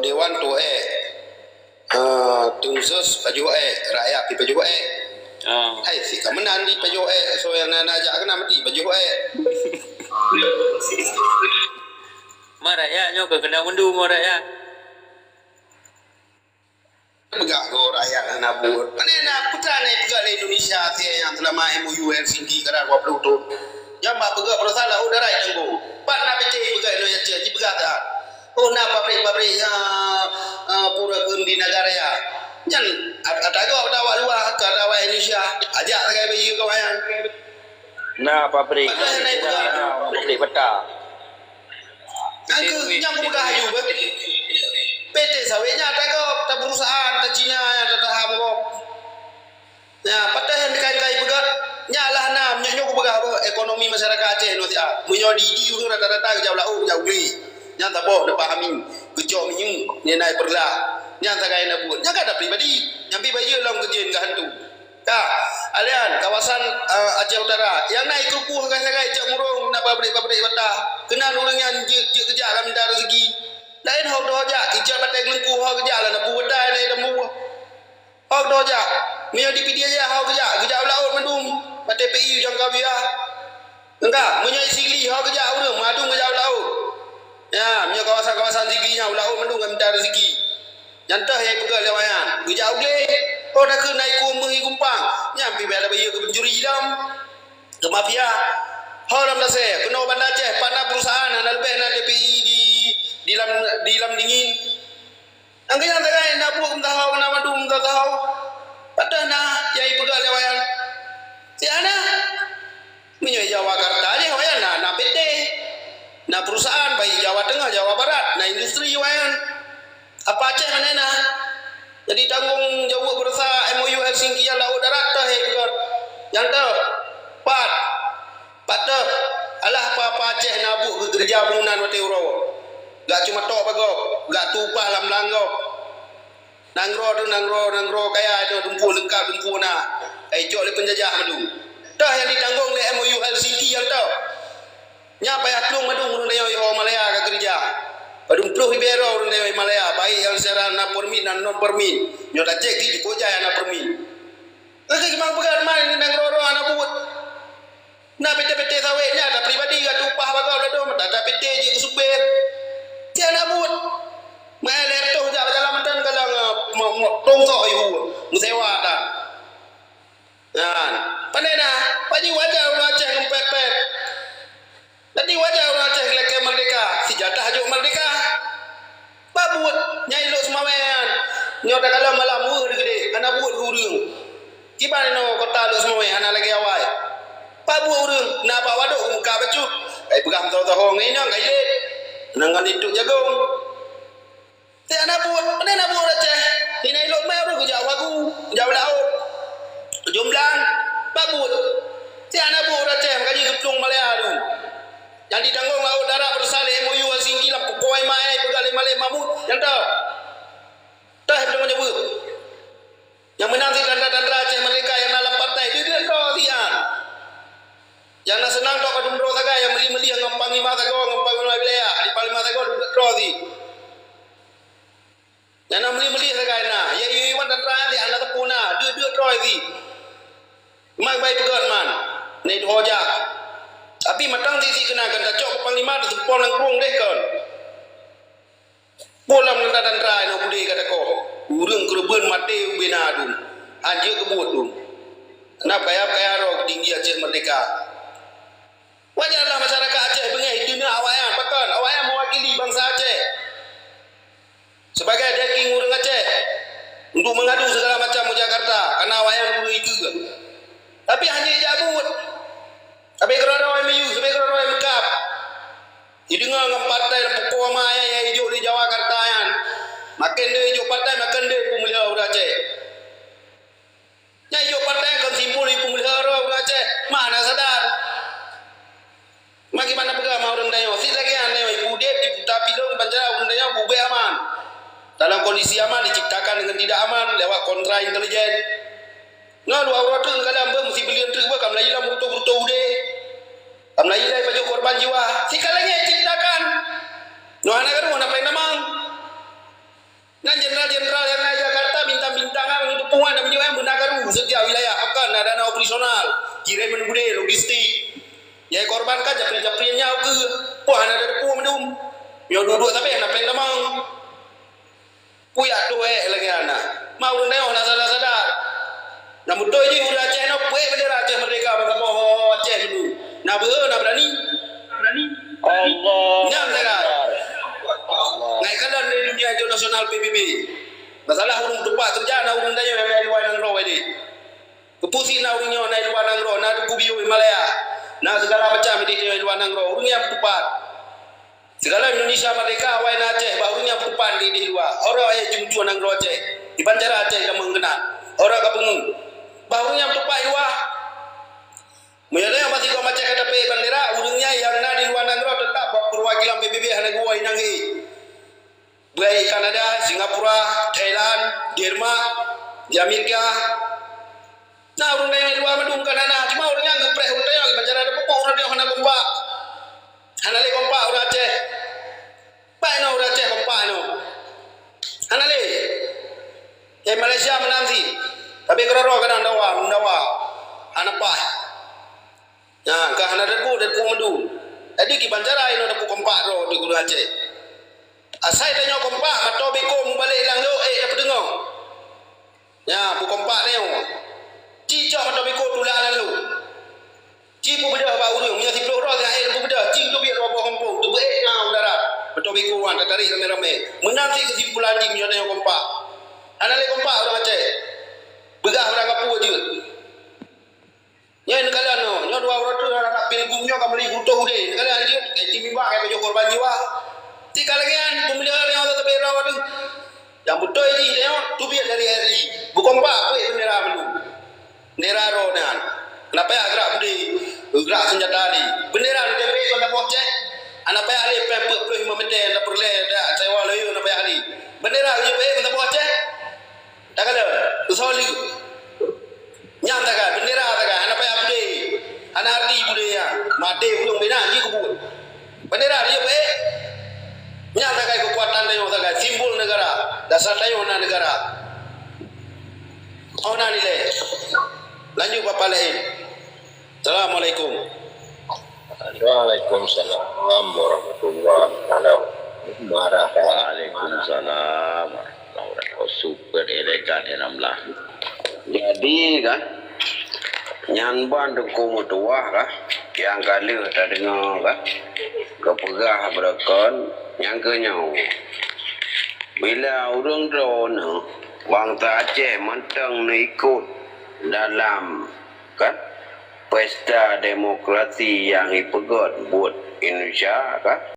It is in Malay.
Dewan tu tungsus paju rakyat di paju hai si kamenan di paju so yang nana ajak kena mati paju rakyatnya ke kena mundu rakyat pegak go rakyat nabur mana nak putra ni pegak di Indonesia yang telah main MOU Helsinki kadar 20 tu jamba pegak bersalah udara yang go pak nak pecah pegak Indonesia di pegak tak oh nak pabrik-pabrik pura di negara ya Jan ada gak dawa luar ke dawa Indonesia ajak saya bayi kawan nah pabrik pabrik peta angku yang buka hayu PT sawitnya ada gak perusahaan ta Cina yang ada ham kok ya patah dekai begat nyalah nam nyok begat ekonomi masyarakat Aceh no tia munyo di rata-rata jauh lau jauh beli yang tak boleh dipahami kejauh minyu ni naik perlah yang tak kaya nak buat yang ada pribadi yang pribadi long kerja enggak hantu tak alian kawasan Aceh Utara yang naik kerupuh sagai cak murung nak pabrik-pabrik batah kena orang yang kerja akan minta rezeki lain hok doja kijak batai lengku hok kerja lah nak buat dah ni dah mu hok doja mio di PD aja hok kerja laut mendung batai PI jangka biar enggak menyai sigli hok kerja urang madung kerja laut ya mio kawasan-kawasan siglinya laut mendung minta rezeki Jantah yang pegang lewayan. Kerja boleh. Oh dah ke naik kumah kumpang. Nyampi biar bayi ke pencuri hitam. Ke mafia. Haram dah saya. Kena bandar Aceh. Partner perusahaan. Anak lebih nak DPI di dalam dingin. Angkat yang terkait. Nak buat tahu. Nak madu tahu. Padahal nak. Yang pegang lewayan. Si anak. Menyoi Jawa Karta je. Lewayan nak PT. Nak perusahaan. Baik Jawa Tengah. Jawa Barat. Nak industri lewayan. Apa Aceh mana nak? Jadi tanggung jawab bersama MOU Helsinki yang laut darat dah yang tu pat alah apa Aceh nabuk kerja bangunan wati uro. Gak cuma tok bagok, gak tupah lam langgok. Nangro kaya itu dumpu lengkap dumpu nak. Cok le penjajah madu. Dah yang ditanggung oleh MOU Helsinki yang tu. Nya payah tlung madu mun yo Malaya ke kerja. Padung puluh ibero orang dari Malaya, baik yang secara na permit dan non permit. Nyoda cek di koja yang na permit. Nanti kemang pegang mana ni nang roro anak buat. Na PT sawitnya ada pribadi gak tupah bagau dah dom, ada PT je ke supir. Dia nak buat. Mai lepto jalan mantan kalang tongso ibu, musewa dah. Nah, panena, baju wajah orang Aceh ngempet-pet. Tadi wajah orang Aceh kelakar merdeka, sejatah hajuk merdeka. Babut, nyai lo semawayan. Nyoda kalau malam mur gede, anak buat urung. Gimana no kota lo semawayan, anak lagi awal. Babut urung, napa waduk muka becut. Pegang tahu-tahu ini nang kaya. Nangan itu jagung. Saya anak buat, mana nak buat Aceh? Ini lo mai urung jauh aku, jauh laut. Jumlah babut. Saya anak buat Aceh, kaji keplung Malaya tu. Yang ditanggung laut darat bersalih MOU Helsinki lah pokoi mai pegalai Malay Mahmud yang tahu dah belum menyebut yang menanti tanda-tanda Aceh mereka yang dalam partai dia tahu tian yang nak senang tak kadung bro saga yang meli-meli yang ngempang lima saga ngempang lima wilayah di palima saga duduk trozi yang nak meli-meli saga na ya iwan dan terakhir anak tepuna duduk trozi mai baik pegat man ni hojak. Tapi matang sisi kenakan tak cok panglima tu pon lang krung deh kan. Bolam nang dan trai no budi kata ko. Urang kerubeun mate bina dum. Anje kebut dum. Kenapa ya ro tinggi Aceh merdeka. Wajarlah masyarakat Aceh bengih dunia awayan pakan awayan mewakili bangsa Aceh. Sebagai daging urang Aceh untuk mengadu segala macam Jakarta karena awayan dulu itu. Tapi hanya jabut. Tapi kerana MU, tapi kerana MKAP. Didengar dengan partai dan pokok maya yang hijau di Jawa Kartayan. Makin dia hijau partai, makin dia pemelihara orang Aceh. Yang hijau partai akan simpul di pemelihara orang Aceh. Mana sadar? Bagaimana pegang orang Dayo? Si lagi Dayo, ibu dia di Putar Pilung, Banjara, orang Dayo, bube aman. Dalam kondisi aman, diciptakan dengan tidak aman, lewat kontra intelijen. Nah, dua orang tu kadang mesti beli untuk apa? Kamu lagi lah mutu-mutu deh. Kamu lagi lah baju korban jiwa. Si kalanya ciptakan. Nuhana kan mana paling namang. tradisional kirim mengude logistik ya korban kan japri nyau ke puan ada pu mendum yo duduk tapi nak peleng lamang puyak doe lagi ana mau neo na sadar na mudoi ji udah Aceh no pue bendera Aceh merdeka bangsa boh Aceh dulu na beuh na berani Allah. nyam saya naik kanan di dunia internasional PBB masalah urung tepat terjana urung dayo yang luar nang ro ini kepusi na urung nyo na luar nang ro na kubiyo Himalaya na segala macam di luar nang ro urung yang tepat segala Indonesia merdeka wai na Aceh ba urung yang tepat di luar ora ay jumju nang ro Aceh di Banjar Aceh yang mengenal ora kapungu ba urung yang tepat luar Muyada yang masih kau macam kata bendera urungnya yang na di luar nang ro tetap perwakilan PBB hana gua inangi baik Kanada, Singapura, Thailand, Denmark, di Amerika. Nah, orang yang luar mendung Kanada, cuma orangnya ngepreh orang yang bicara ada pokok orang yang hana kompak. Hana le kompak orang Aceh. Baik no orang Aceh kompak no. Hana le. Malaysia menanti. Tapi kerana kadang mendawa. Hana pah. Nah, ke hana deku mendung. Jadi ki banjara ino ada kompak ro di Gunung Aceh. Asai tanya kompak atau beko mu balik lang lo apa dengar ya bu kompak ni ci cak atau beko tulang lalu ci pu beda ba urang nya 10 orang air pu beda ci tu biar apa kampung tu na udara betul beko wan tarik rame-rame menanti kesimpulan ci nya tanya kompak ana le kompak orang Aceh begah orang kapu je nya negara no nya dua orang tu nak pilgum nya ka beli butuh de negara dia ti mimba ka bejo korban jiwa tiga lagian pemelihara yang ada bendera waduh yang betul ini dia tu biar dari hari bukan pak bendera belum bendera ronan kenapa ya gerak budi gerak senjata ni bendera ni dia beri pada bocah anak payah ali pempek puluh 5 meter dah perle dah sewa layu nak payah ali bendera dia beri pada bocah tak ada usoli nyam tak ada bendera tak ada anak payah budi anak arti budi ya mati belum bina ni kubur bendera dia beri nyata kai kekuatan dayo taga simbol negara dasar dayo na negara ona ni le lanjut bapak lain assalamualaikum Waalaikumsalam warahmatullahi wabarakatuh. Waalaikumsalam. Super elegan enamlah. Jadi kan nyan bandung kumutuah kah yang kali tak dengar kah kepegah berakon yang kenyau bila urang drone bangsa Aceh mentang ikut dalam kan pesta demokrasi yang dipegot buat Indonesia kan